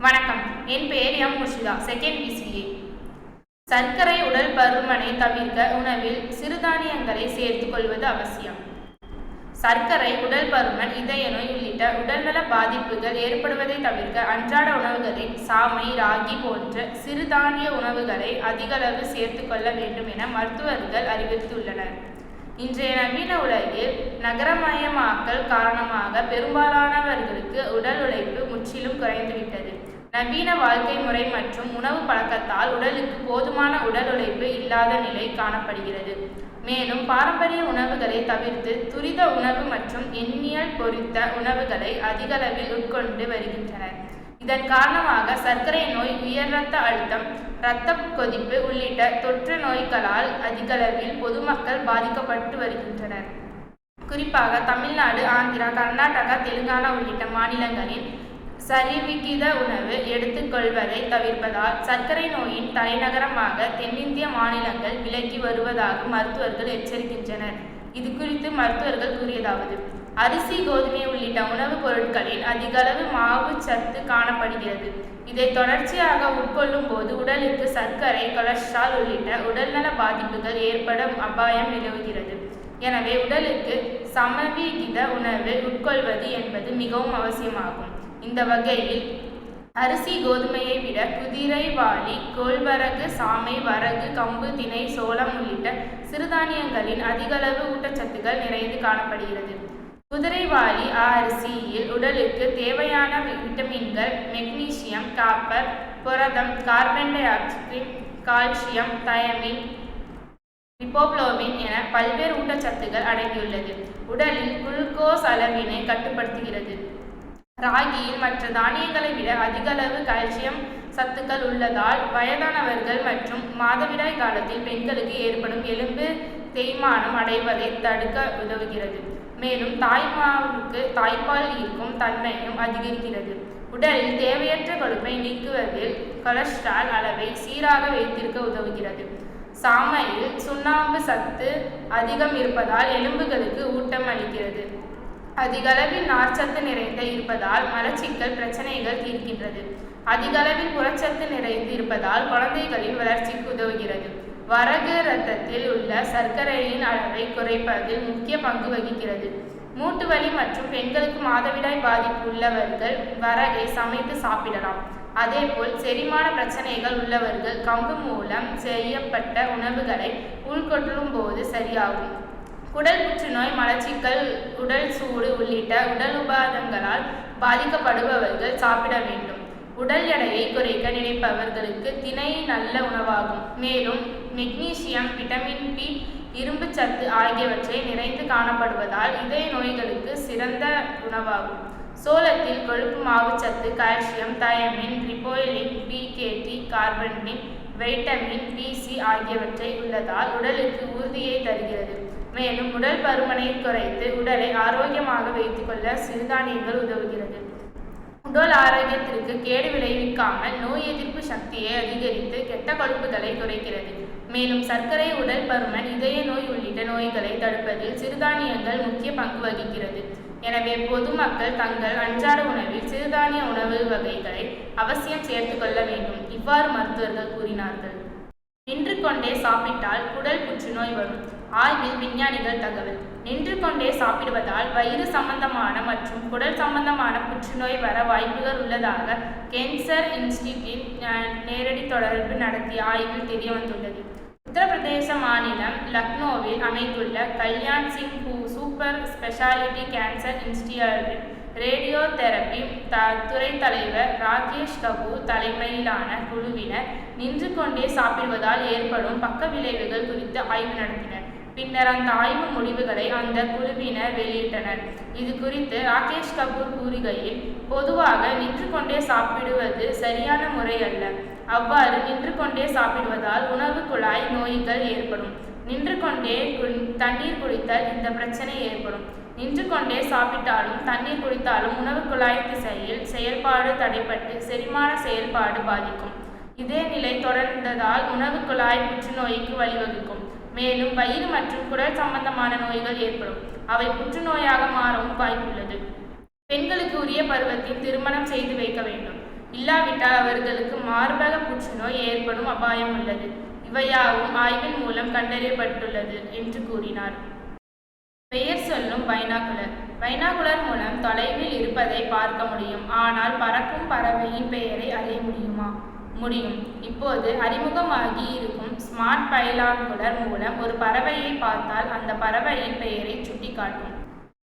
வணக்கம். என் பெயர் M Murshida, second PCA. சர்க்கரை உடல் பருமனை தவிர்க்க உணவில் சிறுதானியங்களை சேர்த்துக் கொள்வது அவசியம். சர்க்கரை, உடல் பருமன், இதய நோய் உள்ளிட்ட உடல்நல பாதிப்புகள் ஏற்படுவதை தவிர்க்க அன்றாட உணவுகளில் சாமை, ராகி போன்ற சிறுதானிய உணவுகளை அதிகளவு சேர்த்துக் கொள்ள வேண்டும் என மருத்துவர்கள் அறிவுறுத்தியுள்ளனர். இன்றைய நவீன உலகில் நகரமயமாக்கல் காரணமாக பெரும்பாலானவர்களுக்கு உடல் உழைப்பு முற்றிலும் குறைந்துவிட்டது. நவீன வாழ்க்கை முறை மற்றும் உணவு பழக்கத்தால் உடலுக்கு போதுமான உடல் உழைப்பு இல்லாத நிலை காணப்படுகிறது. மேலும் பாரம்பரிய உணவுகளை தவிர்த்து துரித உணவு மற்றும் எண்ணெயில் பொரித்த உணவுகளை அதிகளவில் உட்கொண்டு வருகின்றனர். இதன் காரணமாக சர்க்கரை நோய், உயர் இரத்த அழுத்தம், இரத்த கொதிப்பு உள்ளிட்ட தொற்று நோய்களால் அதிகளவில் பொதுமக்கள் பாதிக்கப்பட்டு வருகின்றனர். குறிப்பாக தமிழ்நாடு, ஆந்திரா, கர்நாடகா, தெலுங்கானா உள்ளிட்ட மாநிலங்களில் சரிவிகித உணவு எடுத்துக்கொள்வதை தவிர்ப்பதால் சர்க்கரை நோயின் தலைநகரமாக தென்னிந்திய மாநிலங்கள் விலகி வருவதாக மருத்துவர்கள் எச்சரிக்கின்றனர். இது குறித்து மருத்துவர்கள் கூறியதாவது: அரிசி, கோதுமை உள்ளிட்ட உணவுப் பொருட்களில் அதிகளவு மாவு சத்து காணப்படுகிறது. இதை தொடர்ச்சியாக உட்கொள்ளும் போது உடலுக்கு சர்க்கரை, கொலஸ்ட்ரால் உள்ளிட்ட உடல்நல பாதிப்புகள் ஏற்படும் அபாயம் நிலவுகிறது. எனவே உடலுக்கு சமவிகித உணவு உட்கொள்வது என்பது மிகவும் அவசியமாகும். இந்த வகையில் அரிசி, கோதுமையை விட குதிரைவாலி, கோழ்வரகு, சாமை, வரகு, கம்பு, திணை, சோளம் உள்ளிட்ட சிறுதானியங்களின் அதிகளவு ஊட்டச்சத்துக்கள் நிறைந்து காணப்படுகிறது. குதிரைவாலி அரிசியில் உடலுக்கு தேவையான விட்டமின்கள், மெக்னீசியம், காப்பர், புரதம், carbon dioxide, calcium, thiamine, riboflavin என பல்வேறு ஊட்டச்சத்துக்கள் அடங்கியுள்ளது. உடலில் குளுக்கோஸ் அளவினை கட்டுப்படுத்துகிறது. ராகியில் மற்ற தானியங்களை விட அதிகளவு கால்சியம் சத்துக்கள் உள்ளதால் வயதானவர்கள் மற்றும் மாதவிடாய் காலத்தில் பெண்களுக்கு ஏற்படும் எலும்பு தேய்மானம் அடைவதை தடுக்க உதவுகிறது. மேலும் தாய்மாவுக்கு தாய்ப்பால் ஈர்க்கும் தன்மையும் அதிகரிக்கிறது. உடலில் தேவையற்ற கொழுப்பை நீக்குவதில் கொலஸ்ட்ரால் அளவை சீராக வைத்திருக்க உதவுகிறது. சாமையில் சுண்ணாம்பு சத்து அதிகம் இருப்பதால் எலும்புகளுக்கு ஊட்டம் அளிக்கிறது. அதிகளவில் நார்ச்சத்து நிறைந்து இருப்பதால் மலச்சிக்கல் பிரச்சனைகள் தீர்க்கின்றது. அதிகளவில் புரட்சத்து நிறைந்து இருப்பதால் குழந்தைகளின் வளர்ச்சிக்கு உதவுகிறது. வரகு இரத்தத்தில் உள்ள சர்க்கரையின் அளவை குறைப்பதில் முக்கிய பங்கு வகிக்கிறது. மூட்டு வலி மற்றும் பெண்களுக்கு மாதவிடாய் பாதிப்பு உள்ளவர்கள் வரகை சமைத்து சாப்பிடலாம். அதேபோல் செரிமான பிரச்சனைகள் உள்ளவர்கள் கம்பு மூலம் செய்யப்பட்ட உணவுகளை உள்கொள்ளும் போது சரியாகும். குடல் புற்றுநோய், மலச்சிக்கல், உடல் சூடு உள்ளிட்ட உடல் உபாதங்களால் பாதிக்கப்படுபவர்கள் சாப்பிட வேண்டும். உடல் எடையை குறைக்க நினைப்பவர்களுக்கு திணை நல்ல உணவாகும். மேலும் மெக்னீசியம், விட்டமின் பி, இரும்பு சத்து ஆகியவற்றை நிறைந்து காணப்படுவதால் இதய நோய்களுக்கு சிறந்த உணவாகும். சோளத்தில் கொழுப்பு மாவுச்சத்து, கால்சியம், தயமின், ரிபோலின், பிகேடி, கார்பனின், வைட்டமின் பி-சி ஆகியவற்றை உள்ளதால் உடலுக்கு உறுதியை தருகிறது. மேலும் உடல் பருமனை குறைத்து உடலை ஆரோக்கியமாக வைத்துக்கொள்ள சிறுதானியங்கள் உதவுகிறது. உடல் ஆரோக்கியத்திற்கு கேடு விளைவிக்காமல் நோய் எதிர்ப்பு சக்தியை அதிகரித்து கெட்ட கொழுப்புகளை குறைக்கிறது. மேலும் சர்க்கரை, உடல் பருமன், இதய நோய் உள்ளிட்ட நோய்களை தடுப்பதில் சிறுதானியங்கள் முக்கிய பங்கு வகிக்கிறது. எனவே பொதுமக்கள் தங்கள் அன்றாட உணவில் சிறுதானிய உணவு வகைகளை அவசியம் சேர்த்து கொள்ள வேண்டும். இவ்வாறு மருத்துவர்கள் கூறினார்கள். நின்று கொண்டே சாப்பிட்டால் குடல் புற்றுநோய் வரும். ஆய்வில் விஞ்ஞானிகள் தகவல்: நின்று கொண்டே சாப்பிடுவதால் வயிறு சம்பந்தமான மற்றும் குடல் சம்பந்தமான புற்றுநோய் வர வாய்ப்புகள் உள்ளதாக கேன்சர் இன்ஸ்டிடியூட் நேரடி தொடர்பு நடத்திய ஆய்வில் தெரியவந்துள்ளது. உத்தரப்பிரதேச மாநிலம் லக்னோவில் அமைந்துள்ள Kalyan Singh super speciality cancer institute radio therapy துறை தலைவர் ராகேஷ் கபூர் தலைமையிலான குழுவினர் நின்று கொண்டே சாப்பிடுவதால் ஏற்படும் பக்க விளைவுகள் குறித்து ஆய்வு நடத்தினர். பின்னர் அந்த ஆய்வு முடிவுகளை அந்த குழுவினர் வெளியிட்டனர். இது குறித்து ராகேஷ் கபூர் கூறுகையில், பொதுவாக நின்று கொண்டே சாப்பிடுவது சரியான முறை அல்ல. அவ்வாறு நின்று கொண்டே சாப்பிடுவதால் உணவு குழாய் நோய்கள் ஏற்படும். நின்று கொண்டே தண்ணீர் குடித்தால் இந்த பிரச்சனை ஏற்படும். நின்று கொண்டே சாப்பிட்டாலும் தண்ணீர் குடித்தாலும் உணவு குழாய் திசையில் செயல்பாடு தடைப்பட்டு செரிமான செயல்பாடு பாதிக்கும். இதே நிலை தொடர்ந்ததால் உணவு குழாய் புற்றுநோய்க்கு வழிவகுக்கும். மேலும் வயிறு மற்றும் குடல் சம்பந்தமான நோய்கள் ஏற்படும். அவை புற்றுநோயாக மாறவும் வாய்ப்புள்ளது. பெண்களுக்கு உரிய பருவத்தில் திருமணம் செய்து வைக்க வேண்டும். இல்லாவிட்டால் அவர்களுக்கு மார்பக புற்றுநோய் ஏற்படும் அபாயம் உள்ளது. இவையாவும் ஆய்வின் மூலம் கண்டறியப்பட்டுள்ளது என்று கூறினார். பெயர் சொல்லும் பைனாகுலர். பைனாகுலர் மூலம் தொலைவில் இருப்பதை பார்க்க முடியும். ஆனால் பறக்கும் பறவையின் பெயரை அறிய முடியுமா? முடியும். இப்போது அறிமுகமாகி இருக்கும் ஸ்மார்ட் பைனாகுலர் மூலம் ஒரு பறவையை பார்த்தால் அந்த பறவையின் பெயரை சுட்டிக்காட்டும்.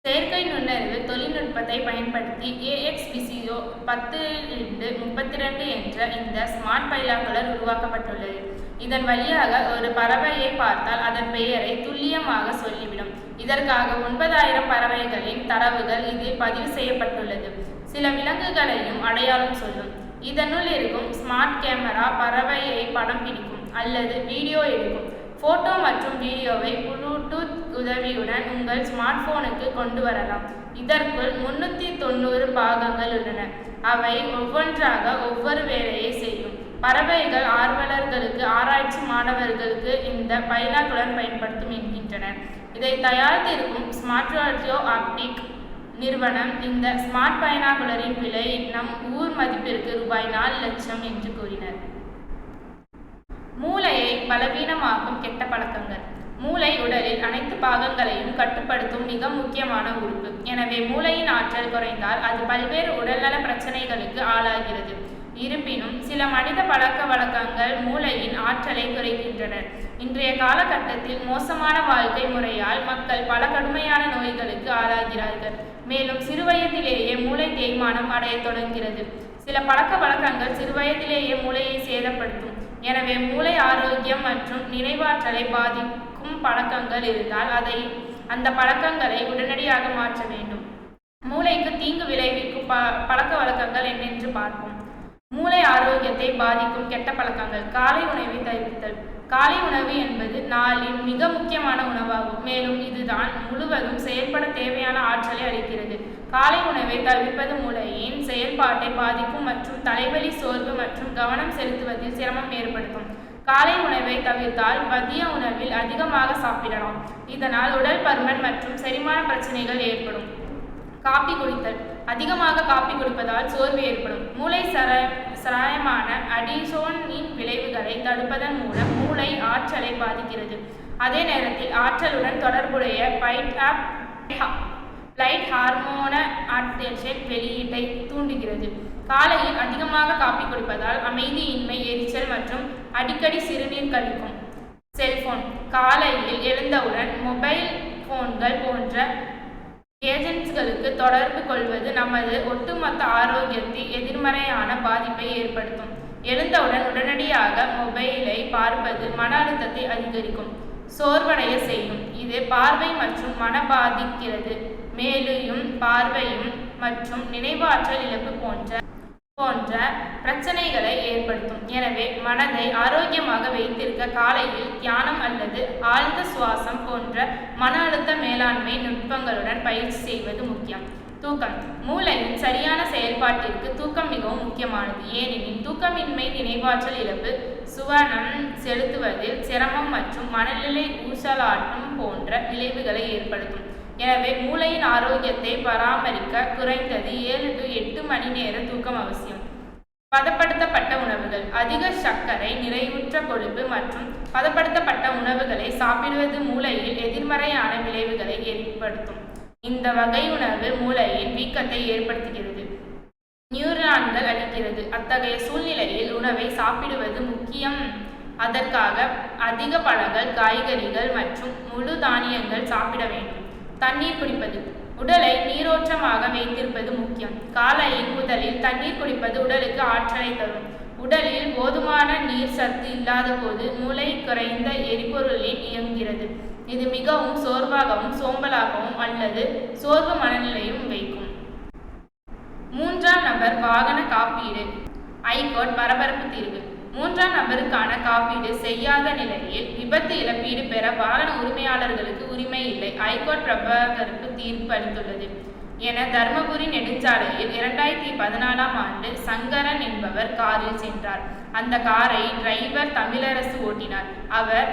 செயற்கை நுண்ணறிவு தொழில்நுட்பத்தை பயன்படுத்தி AXVCO 10-32 என்ற இந்த ஸ்மார்ட் பைனாகுலர் உருவாக்கப்பட்டுள்ளது. இதன் வழியாக ஒரு பறவையை பார்த்தால் அதன் பெயரை துல்லியமாக சொல்லிவிடும். இதற்காக 9000 பறவைகளின் தரவுகள் இதில் பதிவு செய்யப்பட்டுள்ளது. சில விலங்குகளையும் அடையாளம் சொல்லும். இதனுள் இருக்கும் ஸ்மார்ட் கேமரா பறவையை படம் பிடிக்கும் அல்லது வீடியோ எடுக்கும். போட்டோ மற்றும் வீடியோவை ப்ளூடூத் உதவியுடன் உங்கள் ஸ்மார்ட் போனுக்கு கொண்டு வரலாம். இதற்குள் 390 பாகங்கள் உள்ளன. அவை ஒவ்வொன்றாக ஒவ்வொரு வேலையை செய்யும். பறவைகள் ஆர்வலர்களுக்கு ஆராய்ச்சி மாணவர்களுக்கு இந்த பைனாகுலர் பயன்படுத்தும் என்கின்றனர். இதை தயாரித்திருக்கும் ஸ்மார்ட் ஆப்டிக் நிறுவனம் இந்த ஸ்மார்ட் பைனாகுலரின் விலை நம் ஊர் மதிப்பிற்கு ரூபாய் 4 லட்சம் என்று கூறினர். மூளையை பலவீனமாக்கும் கெட்ட பழக்கங்கள். மூளை உடலில் அனைத்து பாகங்களையும் கட்டுப்படுத்தும் மிக முக்கியமான உறுப்பு. எனவே மூளையின் ஆற்றல் குறைந்தால் அது பல்வேறு உடல்நல பிரச்சனைகளுக்கு ஆளாகிறது. இருப்பினும் சில மனித பழக்க வழக்கங்கள் மூளையின் ஆற்றலை குறைக்கின்றன. இன்றைய காலகட்டத்தில் மோசமான வாழ்க்கை முறையால் மக்கள் பல கடுமையான நோய்களுக்கு ஆளாகிறார்கள். மேலும் சிறுவயதிலேயே மூளை தேய்மானம் அடைய தொடங்குகிறது. சில பழக்க வழக்கங்கள் சிறுவயதிலேயே மூளையை சேதப்படுத்தும். எனவே மூளை ஆரோக்கியம் மற்றும் நினைவாற்றலை பாதிக்கும் பழக்கங்கள் இருந்தால் அந்த பழக்கங்களை உடனடியாக மாற்ற வேண்டும். மூளைக்கு தீங்கு விளைவிக்கும் பழக்க வழக்கங்கள் என்னென்று பார்ப்போம். மூளை ஆரோக்கியத்தை பாதிக்கும் கெட்ட பழக்கங்கள். காலை உணவை தவிர்த்தல். காலை உணவு என்பது நாளின் மிக முக்கியமான உணவாகும். மேலும் இதுதான் முழுவதும் செயல்பட தேவையான ஆற்றலை அளிக்கிறது. காலை உணவை தவிர்ப்பது மூளையின் செயல்பாட்டை பாதிக்கும் மற்றும் தலைவலி, சோர்வு மற்றும் கவனம் செலுத்துவதில் சிரமம் ஏற்படுத்தும். காலை உணவை தவிர்த்தால் மதிய உணவில் அதிகமாக சாப்பிடலாம். இதனால் உடல் பருமன் மற்றும் செரிமான பிரச்சனைகள் ஏற்படும். காப்பி குடித்தல். அதிகமாக காப்பி குடிப்பதால் சோர்வு ஏற்படும். மூளை சராயமான அடிசோனின் விளைவுகளை தடுப்பதன் மூலம் மூளை ஆற்றலை பாதிக்கிறது. அதே நேரத்தில் ஆற்றலுடன் தொடர்புடைய பிளைட் ஹார்மோன ஆக்டேஷன் வெளியீட்டை தூண்டுகிறது. காலையில் அதிகமாக காப்பி குடிப்பதால் அமைதியின்மை, எரிச்சல் மற்றும் அடிக்கடி சிறுநீர் கழிக்கும். செல்போன். காலையில் எழுந்தவுடன் மொபைல் போன்கள் போன்ற ஏஜென்ட்ஸ்களுக்கு தொடர்பு கொள்வது நமது ஒட்டுமொத்த ஆரோக்கியத்தில் எதிர்மறையான பாதிப்பை ஏற்படுத்தும். எழுந்தவுடன் உடனடியாக மொபைலை பார்ப்பது மன அழுத்தத்தை அதிகரிக்கும், சோர்வடைய செய்யும். இது பார்வை மற்றும் மன பாதிக்கிறது. மேலும் பார்வையும் மற்றும் நினைவாற்றல் இழப்பு போன்ற பிரச்சனைகளை ஏற்படுத்தும். எனவே மனதை ஆரோக்கியமாக வைத்திருக்க காலையில் தியானம் அல்லது ஆழ்ந்த சுவாசம் போன்ற மன அழுத்த மேலாண்மை நுட்பங்களுடன் பயிற்சி செய்வது முக்கியம். தூக்கம். மூளையின் சரியான செயல்பாட்டிற்கு தூக்கம் மிகவும் முக்கியமானது. ஏனெனில் தூக்கமின்மை நினைவாற்றல் இழப்பு, சுவனம் செலுத்துவதில் சிரமம் மற்றும் மனநிலை ஊசலாட்டம் போன்ற விளைவுகளை ஏற்படுத்தும். எனவே மூளையின் ஆரோக்கியத்தை பராமரிக்க குறைந்தது 7 to 8 மணி நேர தூக்கம் அவசியம். பதப்படுத்தப்பட்ட உணவுகள். அதிக சர்க்கரை, நிறைவுற்ற கொழுப்பு மற்றும் பதப்படுத்தப்பட்ட உணவுகளை சாப்பிடுவது மூளையில் எதிர்மறையான விளைவுகளை ஏற்படுத்தும். இந்த வகை உணவு மூளையின் வீக்கத்தை ஏற்படுத்துகிறது, நியூரான்கள் அளிக்கிறது. அத்தகைய சூழ்நிலையில் உணவை சாப்பிடுவது முக்கியம். அதற்காக அதிக பழங்கள், காய்கறிகள் மற்றும் முழு தானியங்கள் சாப்பிட வேண்டும். தண்ணீர் குடிப்பது. உடலை நீரோற்றமாக வைத்திருப்பது முக்கியம். காலையில் முதலில் தண்ணீர் குடிப்பது உடலுக்கு ஆற்றலை தரும். உடலில் போதுமான நீர் சத்து இல்லாத போது மூளை குறைந்த எரிபொருளில் இயங்குகிறது. இது மிகவும் சோர்வாகவும் சோம்பலாகவும் அல்லது சோர்வு மனநிலையும் வைக்கும். 3ஆம் நபர் வாகன காப்பீடு. ஐகோர்ட் பரபரப்பு தீர்வு. 3ஆம் நபருக்கான காப்பீடு செய்யாத நிலையில் விபத்து இழப்பீடு பெற வாகன உரிமையாளர்களுக்கு உரிமை இல்லை. ஐகோர்ட் பரபரப்பு தீர்ப்பு அளித்துள்ளது என தர்மபுரி நெடுஞ்சாலையில் 2014ஆம் ஆண்டு சங்கரன் என்பவர் காரில் சென்றார். அந்த காரை டிரைவர் தமிழரசு ஓட்டினார். அவர்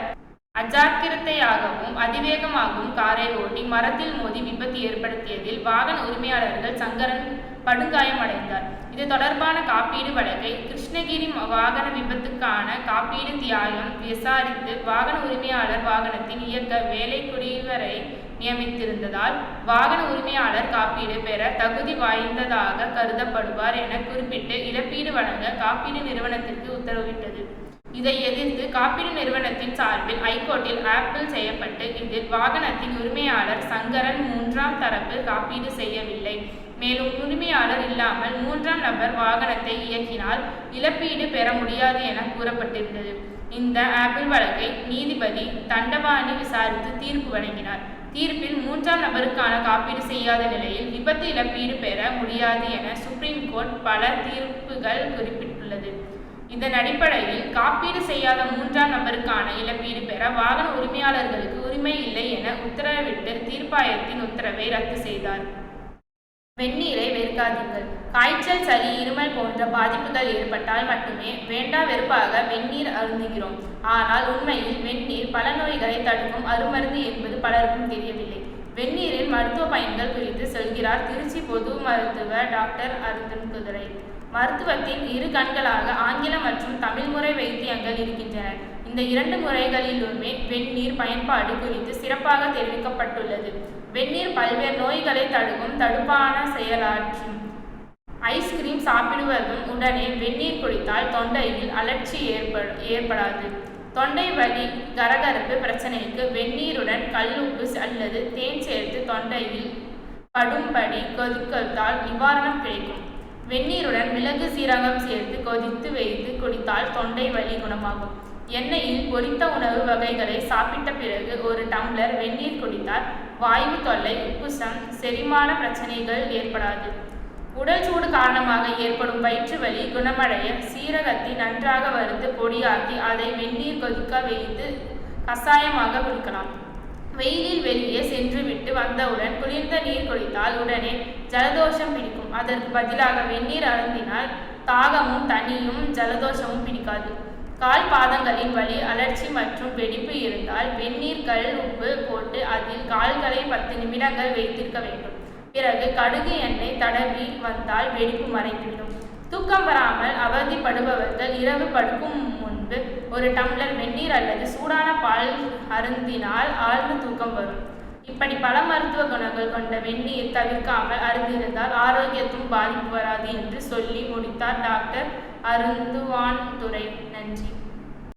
அஜாக்கிரதையாகவும் அதிவேகமாகவும் காரை ஓட்டி மரத்தில் மோதி விபத்து ஏற்படுத்தியதில் வாகன உரிமையாளர்கள் சங்கரன் படுகாயமடைந்தார். இது தொடர்பான காப்பீடு வழக்கை கிருஷ்ணகிரி வாகன விபத்துக்கான காப்பீடு தியாயம் விசாரித்து வாகன உரிமையாளர் வாகனத்தின் இயக்க வேலைக்குடிவரை நியமித்திருந்ததால் வாகன உரிமையாளர் காப்பீடு பெற தகுதி வாய்ந்ததாக கருதப்படுவார் என குறிப்பிட்டு இழப்பீடு வழங்க காப்பீடு நிறுவனத்திற்கு உத்தரவிட்டது. இதை எதிர்த்து காப்பீடு நிறுவனத்தின் சார்பில் ஐகோர்ட்டில் அப்பீல் செய்யப்பட்டு இதில் வாகனத்தின் உரிமையாளர் சங்கரன் 3ஆம் தரப்பு காப்பீடு செய்யவில்லை. மேலும் உரிமையாளர் இல்லாமல் 3ஆம் நபர் வாகனத்தை இயக்கினால் இழப்பீடு பெற முடியாது என கூறப்பட்டிருந்தது. இந்த அப்பீல் வழக்கை நீதிபதி தண்டபாணி விசாரித்து தீர்ப்பு வழங்கினார். தீர்ப்பில் 3ஆம் நபருக்கான காப்பீடு செய்யாத நிலையில் விபத்து இழப்பீடு பெற முடியாது என சுப்ரீம் கோர்ட் பல தீர்ப்புகள் குறிப்பிட்டுள்ளது. இதன் அடிப்படையில் காப்பீடு செய்யாத 3ஆம் நபருக்கான இழப்பீடு பெற வாகன உரிமையாளர்களுக்கு உரிமை இல்லை என உத்தரவிட்டு தீர்ப்பாயத்தின் உத்தரவை ரத்து செய்தார். வெந்நீரை வெறுக்காதீர்கள். காய்ச்சல், சளி, இருமல் போன்ற பாதிப்புகள் ஏற்பட்டால் மட்டுமே வேண்டா வெறுப்பாக வெந்நீர் அருந்துகிறோம். ஆனால் உண்மையில் வெந்நீர் பல நோய்களை தடுக்கும் அருமருந்து என்பது பலருக்கும் தெரியவில்லை. வெந்நீரின் மருத்துவ பயன்கள் குறித்து சொல்கிறார் திருச்சி பொது மருத்துவர் டாக்டர் அருந்தன்குதிரை. மருத்துவத்தின் இரு கண்களாக ஆங்கில மற்றும் தமிழ் முறை வைத்தியங்கள் இருக்கின்றன. இந்த 2 முறைகளிலுமே வெந்நீர் பயன்பாடு குறித்து சிறப்பாக தெரிவிக்கப்பட்டுள்ளது. வெந்நீர் பல்வேறு நோய்களை தடுக்கும் தடுப்பான செயலாற்றும். ஐஸ்கிரீம் சாப்பிடுவதும் உடனே வெந்நீர் குடித்தால் தொண்டையில் அலர்ச்சி ஏற்படாது. தொண்டை வலி, கரகரப்பு பிரச்சனைக்கு வெந்நீருடன் கல்லுப்பு அல்லது தேன் சேர்த்து தொண்டையில் படும்படி கொதித்தால் நிவாரணம் கிடைக்கும். வெந்நீருடன் மிளகு, சீரகம் சேர்த்து கொதித்து வைத்து குடித்தால் தொண்டை வலி குணமாகும். எண்ணெயில் பொரித்த உணவு வகைகளை சாப்பிட்ட பிறகு 1 டம்ளர் வெந்நீர் குடித்தால் வாயு தொல்லை, உப்புசம், செரிமான பிரச்சனைகள் ஏற்படாது. உடல் சூடு காரணமாக ஏற்படும் வயிற்று வலி குணமடைய சீரகத்தை நன்றாக வறுத்து பொடியாக்கி அதை வெந்நீர் கொதிக்க வைத்து கசாயமாக குடிக்கலாம். வெயிலில் வெளியே சென்றுவிட்டு வந்தவுடன் குளிர்ந்த நீர் குடித்தால் உடனே ஜலதோஷம் பிடிக்கும். அதற்கு பதிலாக வெந்நீர் அருந்தினால் தாகமும் தனியும் ஜலதோஷமும் பிடிக்காது. கால் பாதங்களின் வலி, அலர்ச்சி மற்றும் வெடிப்பு இருந்தால் வெந்நீர் கல் உப்பு போட்டு அதில் கால்களை 10 நிமிடங்கள் வைத்திருக்க வேண்டும். பிறகு கடுகு எண்ணெய் தடவி வந்தால் வெடிப்பு மறைந்துவிடும். தூக்கம் வராமல் அவதிப்படுபவர்கள் இரவு படுக்கும் முன்பு 1 டம்ளர் வெந்நீர் அல்லது சூடான பால் அருந்தினால் ஆழ்ந்த தூக்கம் வரும். இப்படி பல மருத்துவ குணங்கள் கொண்ட வெந்நீர் தவிர்க்காமல் அருந்திருந்தால் ஆரோக்கியத்தும் பாதிப்பு வராது என்று சொல்லி முடித்தார் டாக்டர் அருந்துவான்துரை. நன்றி.